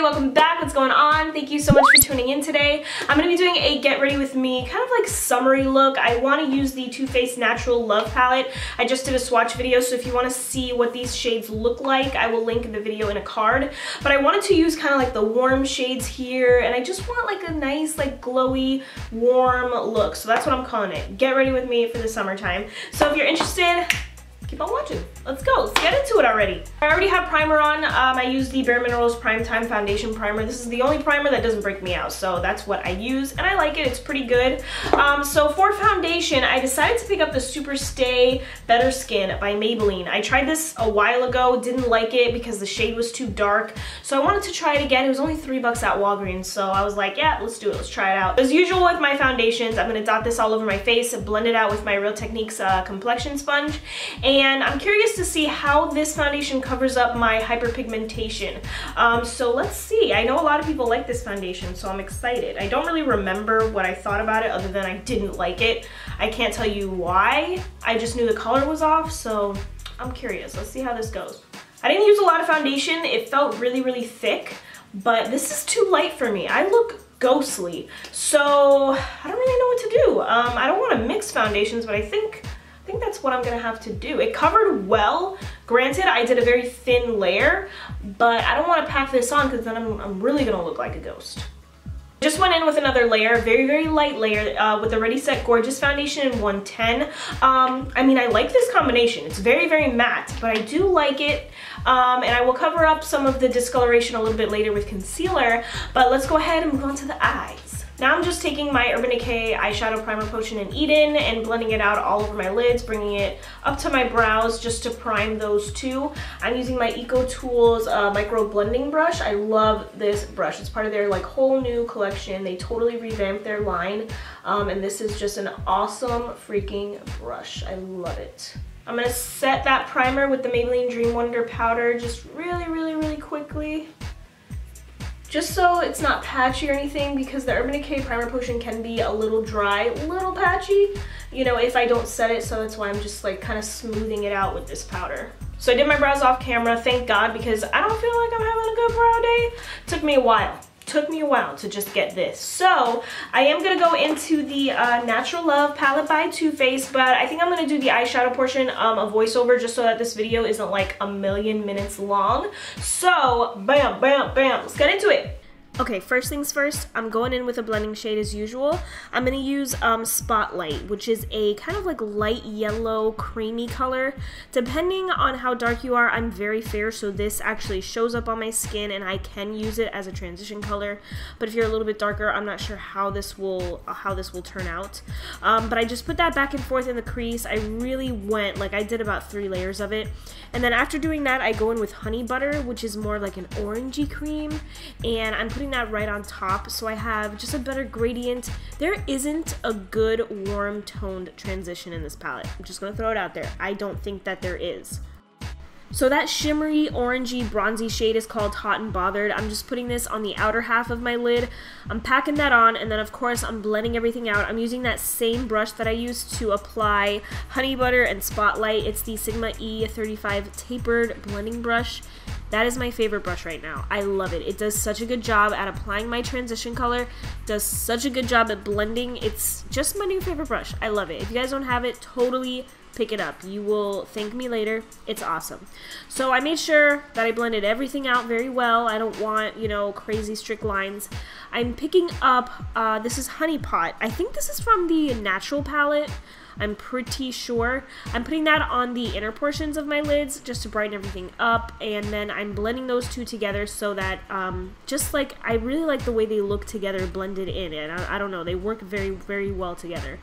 Welcome back. What's going on? Thank you so much for tuning in today. I'm going to be doing a get ready with me kind of like summery look. I want to use the Too Faced Natural Love palette. I just did a swatch video, so if you want to see what these shades look like, I will link the video in a card. But I wanted to use kind of like the warm shades here, and I just want like a nice like glowy warm look. So that's what I'm calling it. Get ready with me for the summertime. So if you're interested, keep on watching. Let's go. Let's get into it already. I already have primer on. I use the Bare Minerals Primetime Foundation Primer. This is the only primer that doesn't break me out, so that's what I use, and I like it. It's pretty good. So for foundation, I decided to pick up the Super Stay Better Skin by Maybelline. I tried this a while ago, didn't like it because the shade was too dark, so I wanted to try it again. It was only $3 at Walgreens, so I was like, yeah, let's do it. Let's try it out. As usual with my foundations, I'm going to dot this all over my face and blend it out with my Real Techniques complexion sponge. And I'm curious to see how this foundation covers up my hyperpigmentation. So let's see. I know a lot of people like this foundation, so I'm excited. I don't really remember what I thought about it other than I didn't like it. I can't tell you why. I just knew the color was off, so I'm curious. Let's see how this goes. I didn't use a lot of foundation. It felt really, really thick, but this is too light for me. I look ghostly, so I don't really know what to do. I don't want to mix foundations, but I think that's what I'm gonna have to do. It covered well. Granted, I did a very thin layer, but I don't want to pack this on because then I'm really gonna look like a ghost. Just went in with another layer, very, very light layer with the Ready Set Gorgeous foundation in 110. I mean, I like this combination. It's very, very matte, but I do like it. And I will cover up some of the discoloration a little bit later with concealer, but let's go ahead and move on to the eyes. Now I'm just taking my Urban Decay Eyeshadow Primer Potion in Eden and blending it out all over my lids, bringing it up to my brows just to prime those two. I'm using my Eco Tools Micro Blending Brush. I love this brush. It's part of their like whole new collection. They totally revamped their line, and this is just an awesome freaking brush. I love it. I'm gonna set that primer with the Maybelline Dream Wonder powder just really, really, really quickly. Just so it's not patchy or anything, because the Urban Decay Primer Potion can be a little dry, a little patchy, you know, if I don't set it, so that's why I'm just like kind of smoothing it out with this powder. So I did my brows off camera, thank God, because I don't feel like I'm having a good brow day. It took me a while. Took me a while to just get this. So I am gonna go into the Natural Love palette by Too Faced, but I think I'm gonna do the eyeshadow portion of voiceover just so that this video isn't like a million minutes long. So bam, bam, bam, let's get into it. Okay, first things first, I'm going in with a blending shade as usual. I'm going to use Spotlight, which is a kind of like light yellow creamy color. Depending on how dark you are, I'm very fair, so this actually shows up on my skin and I can use it as a transition color. But if you're a little bit darker, I'm not sure how this will turn out. But I just put that back and forth in the crease. I really went, like I did about 3 layers of it. And then after doing that, I go in with Honey Butter, which is more like an orangey cream, and I'm putting that right on top so I have just a better gradient. There isn't a good warm toned transition in this palette. I'm just gonna throw it out there. I don't think that there is. So that shimmery, orangey, bronzy shade is called Hot and Bothered. I'm just putting this on the outer half of my lid. I'm packing that on, and then of course I'm blending everything out. I'm using that same brush that I used to apply Honey Butter and Spotlight. It's the Sigma E35 Tapered Blending Brush. That is my favorite brush right now. I love it. It does such a good job at applying my transition color, does such a good job at blending. It's just my new favorite brush. I love it. If you guys don't have it, totally pick it up. You will thank me later. It's awesome. So I made sure that I blended everything out very well. I don't want, you know, crazy strict lines. I'm picking up, this is Honey Pot. I think this is from the Natural palette. I'm pretty sure. I'm putting that on the inner portions of my lids just to brighten everything up, and then I'm blending those two together so that just like I really like the way they look together blended in, and I don't know, they work very, very well together.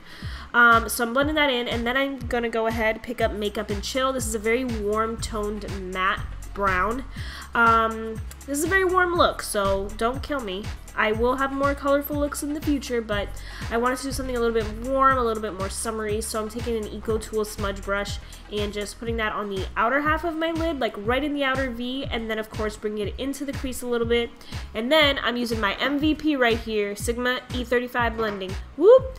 So I'm blending that in, and then I'm gonna go ahead, pick up Makeup and Chill. This is a very warm toned matte brown. This is a very warm look, so don't kill me. I will have more colorful looks in the future, but I wanted to do something a little bit warm, a little bit more summery, so I'm taking an Eco Tool smudge brush and just putting that on the outer half of my lid, like right in the outer V, and then of course bringing it into the crease a little bit. And then I'm using my MVP right here, Sigma E35 blending. Whoop!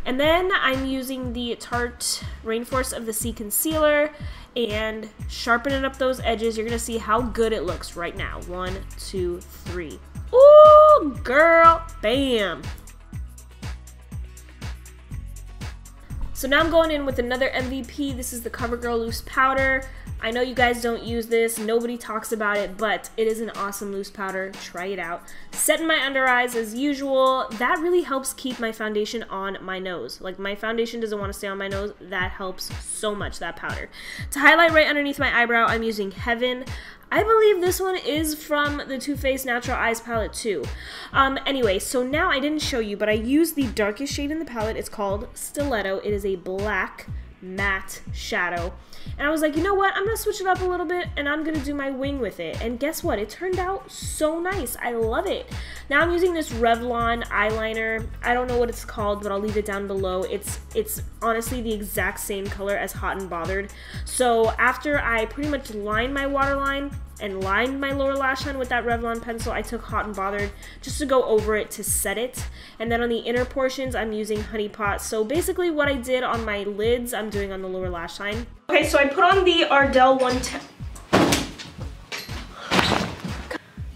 And then I'm using the Tarte Rainforest of the Sea concealer and sharpening up those edges. You're gonna see how good it looks right now. 1, 2, 3. Ooh, girl, bam. So now I'm going in with another MVP. This is the Covergirl loose powder. I know you guys don't use this, nobody talks about it, but it is an awesome loose powder. Try it out. Setting my under eyes as usual. That really helps keep my foundation on my nose. Like, my foundation doesn't want to stay on my nose. That helps so much, that powder. To highlight right underneath my eyebrow, I'm using Heaven. I believe this one is from the Too Faced Natural Eyes palette too. Anyway, so now I didn't show you, but I used the darkest shade in the palette. It's called Stiletto. It is a black matte shadow. And I was like, you know what, I'm gonna switch it up a little bit and I'm gonna do my wing with it. And guess what, it turned out so nice. I love it. Now I'm using this Revlon eyeliner. I don't know what it's called, but I'll leave it down below. It's honestly the exact same color as Hot and Bothered. So after I pretty much lined my waterline and lined my lower lash line with that Revlon pencil, I took Hot and Bothered just to go over it to set it. And then on the inner portions, I'm using Honey Pot. So basically what I did on my lids, I'm doing on the lower lash line. Okay, so I put on the Ardell 110.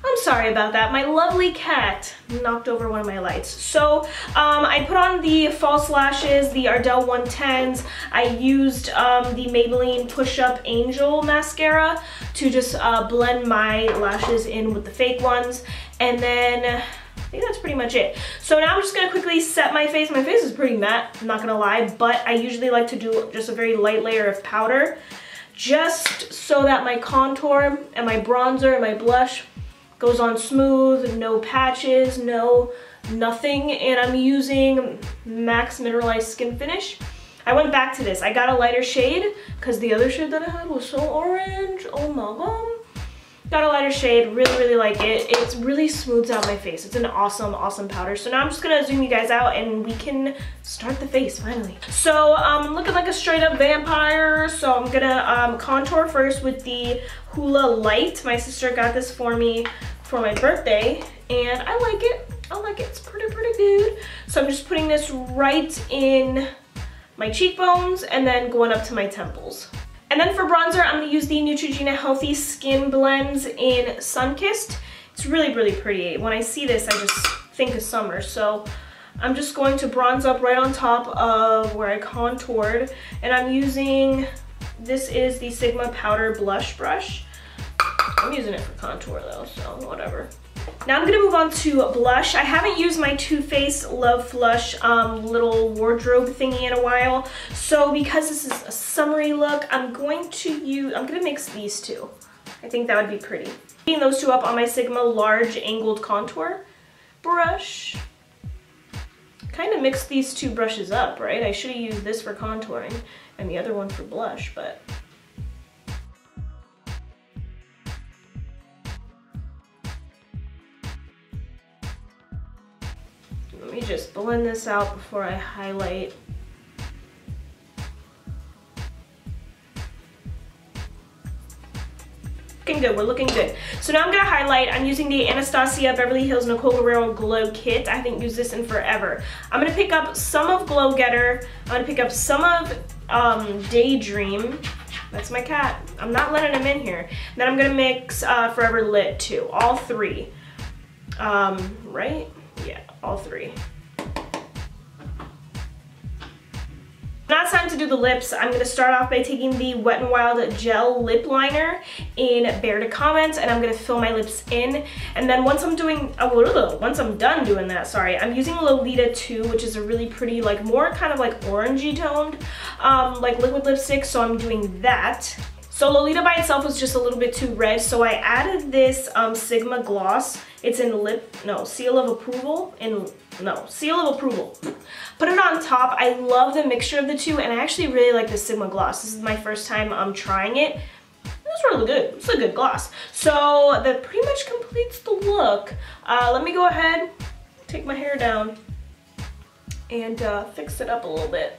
I'm sorry about that. My lovely cat knocked over one of my lights. So I put on the false lashes, the Ardell 110s. I used the Maybelline Push Up Angel mascara to just blend my lashes in with the fake ones. And then I think that's pretty much it. So now I'm just gonna quickly set my face. My face is pretty matte, I'm not gonna lie, but I usually like to do just a very light layer of powder just so that my contour and my bronzer and my blush goes on smooth, no patches, no nothing. And I'm using MAC's Mineralize Skin Finish. I went back to this. I got a lighter shade because the other shade that I had was so orange. Oh my god. Got a lighter shade, really like it. It really smooths out my face. It's an awesome powder. So now I'm just gonna zoom you guys out and we can start the face finally. So I'm looking like a straight up vampire. So I'm gonna contour first with the Hoolah Light. My sister got this for me for my birthday and I like it. It's pretty good. So I'm just putting this right in my cheekbones and then going up to my temples. And then for bronzer, I'm going to use the Neutrogena Healthy Skin Blends in Sunkissed. It's really pretty. When I see this, I just think of summer. So I'm just going to bronze up right on top of where I contoured. And I'm using, this is the Sigma Powder Blush Brush. I'm using it for contour though, so whatever. Now I'm gonna move on to blush. I haven't used my Too Faced Love Flush little wardrobe thingy in a while. So because this is a summery look, I'm gonna mix these two. I think that would be pretty. Picking those two up on my Sigma Large Angled Contour brush. Kind of mix these two brushes up, right? I should have used this for contouring and the other one for blush, but let me just blend this out before I highlight. Looking good, we're looking good. So now I'm gonna highlight. I'm using the Anastasia Beverly Hills Nicole Guerriero Glow Kit. I haven't used this in forever. I'm gonna pick up some of Glow Getter. I'm gonna pick up some of Daydream. That's my cat. I'm not letting him in here. And then I'm gonna mix Forever Lit too, all three. Right? Yeah, all three. Now it's time to do the lips. I'm going to start off by taking the Wet n Wild Gel Lip Liner in Bear to Comment, and I'm going to fill my lips in. And then once I'm done doing that, sorry, I'm using Lolita II, which is a really pretty, like more kind of like orangey toned, like liquid lipstick, so I'm doing that. So Lolita by itself was just a little bit too red, so I added this Sigma gloss. It's in Seal of Approval. Seal of Approval. Put it on top. I love the mixture of the two, and I actually really like the Sigma gloss. This is my first time trying it. was really good. It's a good gloss. So that pretty much completes the look. Let me go ahead, take my hair down, and fix it up a little bit.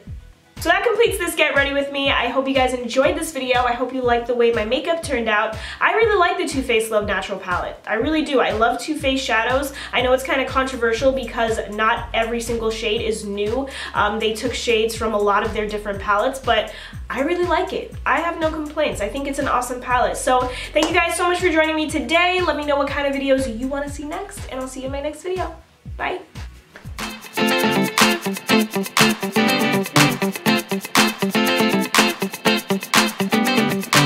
So that completes this get ready with me. I hope you guys enjoyed this video. I hope you liked the way my makeup turned out. I really like the Too Faced Love Natural palette. I really do. I love Too Faced shadows. I know it's kind of controversial because not every single shade is new. They took shades from a lot of their different palettes, but I really like it. I have no complaints. I think it's an awesome palette. So thank you guys so much for joining me today. Let me know what kind of videos you want to see next, and I'll see you in my next video. Bye.